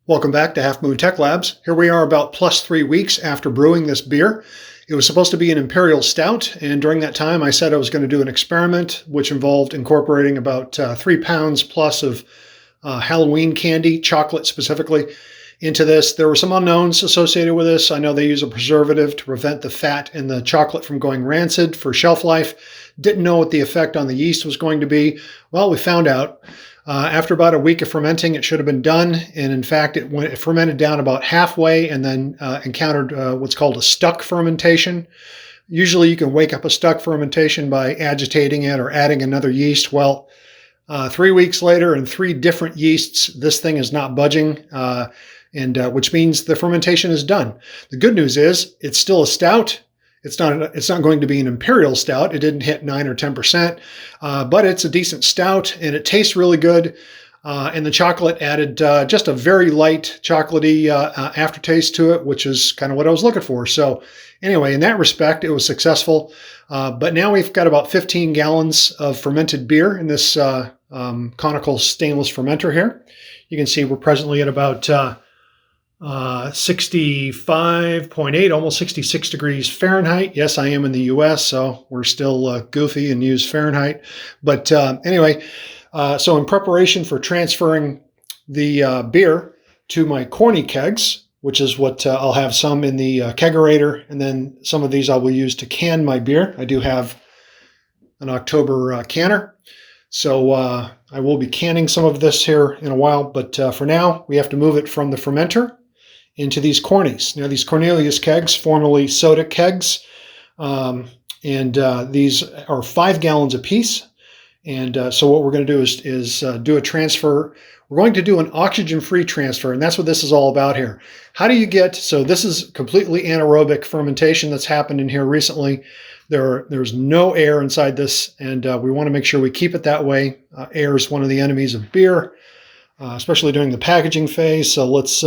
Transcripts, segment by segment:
Welcome back to Half Moon Tech Labs. Here we are about plus 3 weeks after brewing this beer. It was supposed to be an imperial stout, and during that time I said I was going to do an experiment which involved incorporating about 3 pounds plus of Halloween candy, chocolate specifically, into this. There were some unknowns associated with this. I know they use a preservative to prevent the fat in the chocolate from going rancid for shelf life. Didn't know what the effect on the yeast was going to be. Well, we found out. After about a week of fermenting, it should have been done. And in fact, it fermented down about halfway and then encountered what's called a stuck fermentation. Usually you can wake up a stuck fermentation by agitating it or adding another yeast. Well, 3 weeks later and 3 different yeasts, this thing is not budging, which means the fermentation is done. The good news is it's still a stout. It's not going to be an imperial stout. It didn't hit 9 or 10%, but it's a decent stout and it tastes really good. And the chocolate added just a very light chocolatey aftertaste to it, which is kind of what I was looking for. So anyway, in that respect, it was successful. But now we've got about 15 gallons of fermented beer in this conical stainless fermenter here. You can see we're presently at about 65.8, almost 66 degrees Fahrenheit. Yes, I am in the US, so we're still goofy and use Fahrenheit. But anyway, so in preparation for transferring the beer to my Corny kegs, which is what I'll have some in the kegerator, and then some of these I will use to can my beer. I do have an October canner. So I will be canning some of this here in a while, but for now, we have to move it from the fermenter into these Cornies. Now, these Cornelius kegs, formerly soda kegs, these are 5 gallons apiece. And so what we're going to do is do a transfer. We're going to do an oxygen-free transfer, and that's what this is all about here. How do you get, so this is completely anaerobic fermentation that's happened in here recently. There's no air inside this, and we want to make sure we keep it that way. Air is one of the enemies of beer, especially during the packaging phase. So let's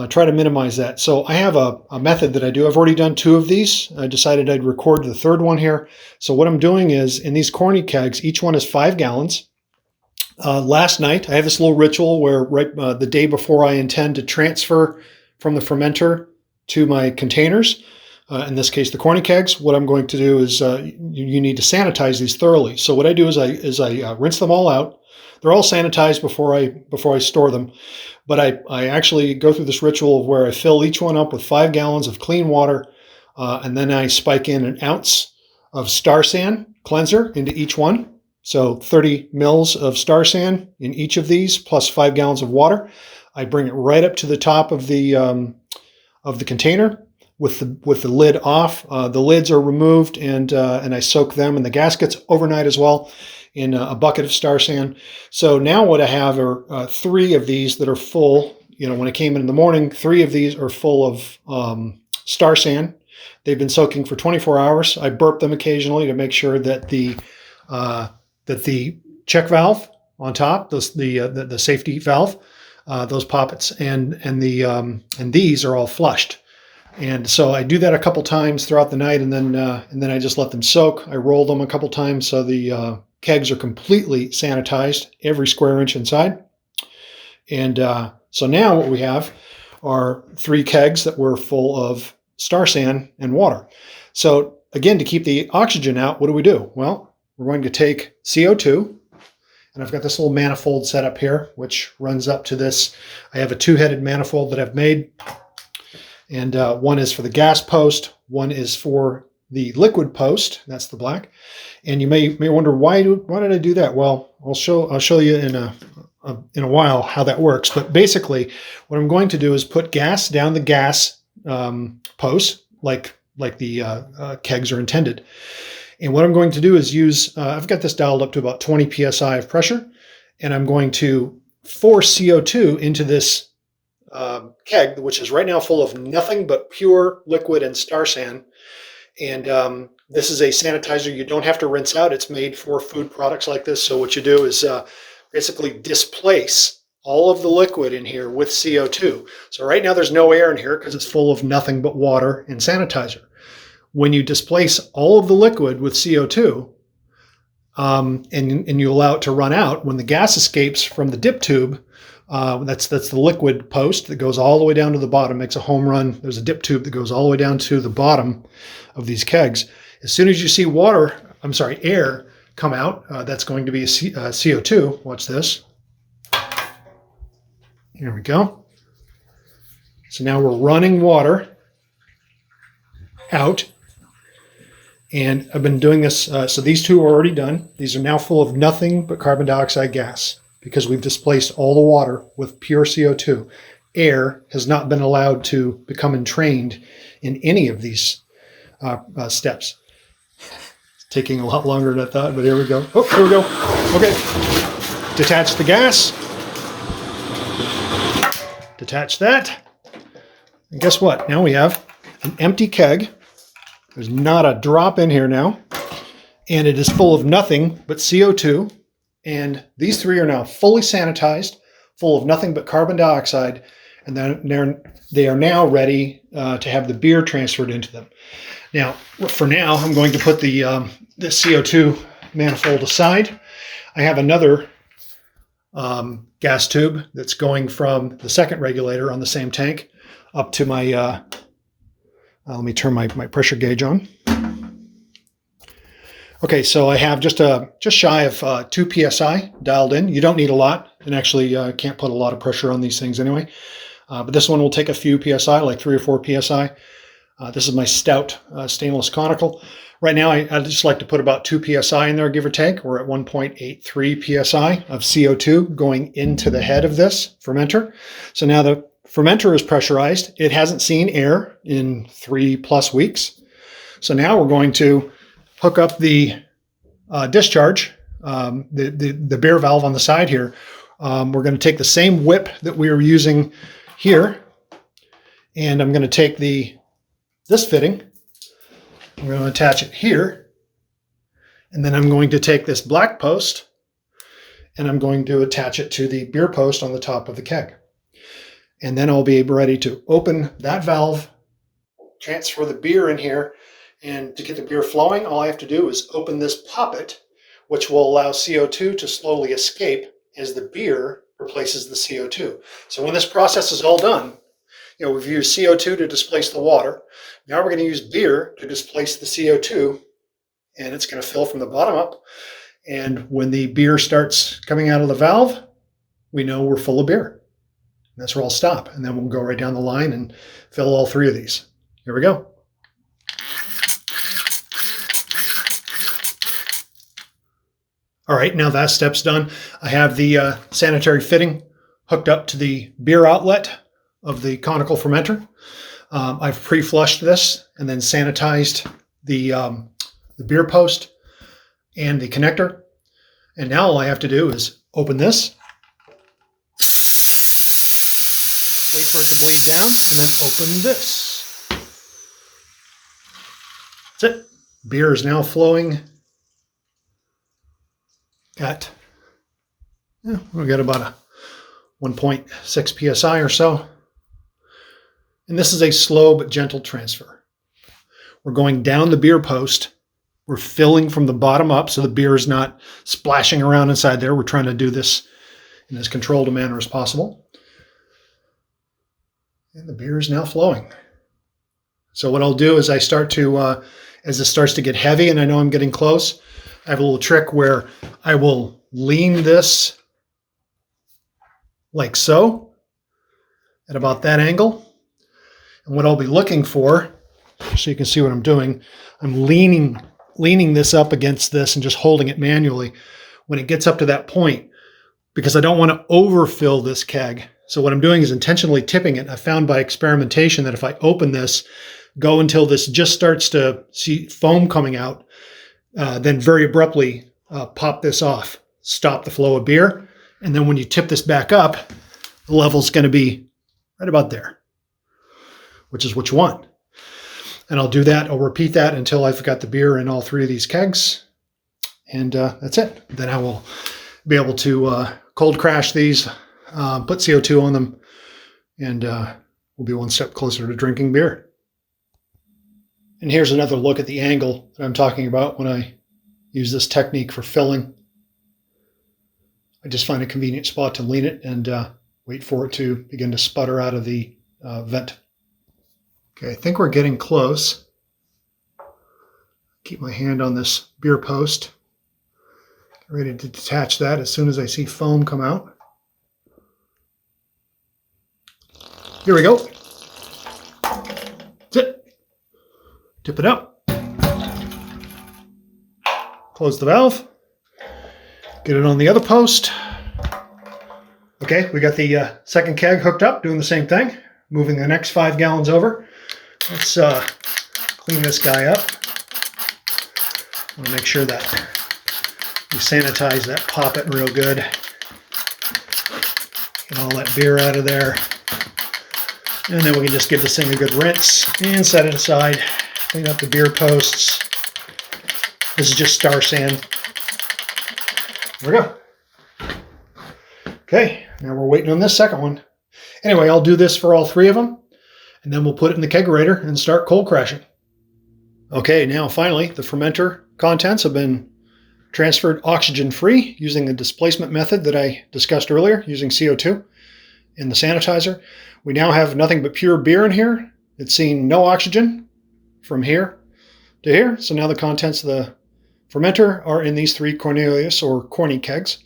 try to minimize that. So I have a method that I do. I've already done 2 of these. I decided I'd record the 3rd one here. So what I'm doing is, in these Corny kegs, each one is 5 gallons. Last night, I have this little ritual where the day before I intend to transfer from the fermenter to my containers, in this case, the Corny kegs, what I'm going to do is you need to sanitize these thoroughly. So what I do is I rinse them all out. They're all sanitized before I store them. But I actually go through this ritual where I fill each one up with 5 gallons of clean water, and then I spike in an ounce of Star San cleanser into each one. So 30 mils of Star San in each of these, plus 5 gallons of water. I bring it right up to the top of the container with the lid off. The lids are removed, and I soak them and the gaskets overnight as well in a bucket of Star San. So now what I have are 3 of these that are full. When I came in the morning, 3 of these are full of Star San. They've been soaking for 24 hours. I burp them occasionally to make sure that the check valve on top, the safety valve, those poppets, and these are all flushed. And so I do that a couple times throughout the night, and then I just let them soak. I roll them a couple times so the kegs are completely sanitized, every square inch inside. And so now what we have are 3 kegs that were full of Star San and water. So again, to keep the oxygen out, what do? Well, we're going to take CO2, and I've got this little manifold set up here, which runs up to this. I have a 2-headed manifold that I've made, and one is for the gas post, one is for the liquid post. That's the black. And you may wonder, why did I do that? Well, I'll show you in a while how that works. But basically, what I'm going to do is put gas down the gas post, like the kegs are intended. And what I'm going to do is use, I've got this dialed up to about 20 psi of pressure, and I'm going to force CO2 into this keg, which is right now full of nothing but pure liquid and Star San. And this is a sanitizer you don't have to rinse out. It's made for food products like this. So what you do is basically displace all of the liquid in here with CO2. So right now there's no air in here because it's full of nothing but water and sanitizer. When you displace all of the liquid with CO2, and you allow it to run out, when the gas escapes from the dip tube, That's the liquid post that goes all the way down to the bottom, makes a home run. There's a dip tube that goes all the way down to the bottom of these kegs. As soon as you see air come out, that's going to be a CO2. Watch this. Here we go. So now we're running water out. And I've been doing this, so these two are already done. These are now full of nothing but carbon dioxide gas because we've displaced all the water with pure CO2. Air has not been allowed to become entrained in any of these steps. It's taking a lot longer than I thought, but here we go. Oh, here we go. Okay. Detach the gas. Detach that. And guess what? Now we have an empty keg. There's not a drop in here now, and it is full of nothing but CO2, and these three are now fully sanitized, full of nothing but carbon dioxide, and then they are now ready to have the beer transferred into them. Now, for now, I'm going to put the CO2 manifold aside. I have another gas tube that's going from the second regulator on the same tank up to my let me turn my pressure gauge on. Okay, so I have just shy of 2 psi dialed in. You don't need a lot, and actually can't put a lot of pressure on these things anyway. But this one will take a few psi, like 3 or 4 psi. This is my stout stainless conical. Right now, I just like to put about 2 psi in there, give or take. We're at 1.83 psi of CO2 going into the head of this fermenter. So now the fermenter is pressurized. It hasn't seen air in 3+ weeks. So now we're going to hook up the discharge, the beer valve on the side here. We're going to take the same whip that we were using here, and I'm going to take this fitting. I'm going to attach it here, and then I'm going to take this black post, and I'm going to attach it to the beer post on the top of the keg. And then I'll be ready to open that valve, transfer the beer in here, and to get the beer flowing, all I have to do is open this poppet, which will allow CO2 to slowly escape as the beer replaces the CO2. So when this process is all done, we've used CO2 to displace the water. Now we're going to use beer to displace the CO2, and it's going to fill from the bottom up. And when the beer starts coming out of the valve, we know we're full of beer. That's where I'll stop, and then we'll go right down the line and fill all 3 of these. Here we go. All right, now that step's done. I have the sanitary fitting hooked up to the beer outlet of the conical fermenter. I've pre-flushed this and then sanitized the beer post and the connector. And now all I have to do is open this, wait for it to bleed down, and then open this. That's it. Beer is now flowing at, we got about a 1.6 psi or so. And this is a slow but gentle transfer. We're going down the beer post. We're filling from the bottom up so the beer is not splashing around inside there. We're trying to do this in as controlled a manner as possible. And the beer is now flowing. So what I'll do is as it starts to get heavy and I know I'm getting close, I have a little trick where I will lean this like so at about that angle. And what I'll be looking for, so you can see what I'm doing, I'm leaning this up against this and just holding it manually when it gets up to that point, because I don't want to overfill this keg. So what I'm doing is intentionally tipping it. I found by experimentation that if I open this, go until this just starts to see foam coming out, then very abruptly pop this off, stop the flow of beer. And then when you tip this back up, the level's going to be right about there, which is what you want. And I'll do that. I'll repeat that until I've got the beer in all 3 of these kegs. And that's it. Then I will be able to cold crash these, put CO2 on them, and we'll be one step closer to drinking beer. And here's another look at the angle that I'm talking about when I use this technique for filling. I just find a convenient spot to lean it and wait for it to begin to sputter out of the vent. Okay, I think we're getting close. Keep my hand on this beer post. Get ready to detach that as soon as I see foam come out. Here we go. That's it. Tip it up. Close the valve. Get it on the other post. Okay, we got the second keg hooked up, doing the same thing. Moving the next 5 gallons over. Let's clean this guy up. I want to make sure that you sanitize that poppet real good. Get all that beer out of there. And then we can just give this thing a good rinse and set it aside. Clean up the beer posts. This is just star sand. There we go. Okay, now we're waiting on this second one. Anyway, I'll do this for all 3 of them, and then we'll put it in the kegerator and start cold crashing. Okay, now finally, the fermenter contents have been transferred oxygen-free using the displacement method that I discussed earlier, using CO2 in the sanitizer. We now have nothing but pure beer in here. It's seen no oxygen from here to here. So now the contents of the fermenter are in these 3 Cornelius or Corny kegs.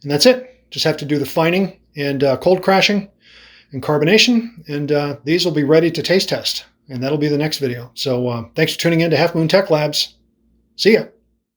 And that's it. Just have to do the fining and cold crashing and carbonation. And these will be ready to taste test. And that'll be the next video. So thanks for tuning in to Half Moon Tech Labs. See ya.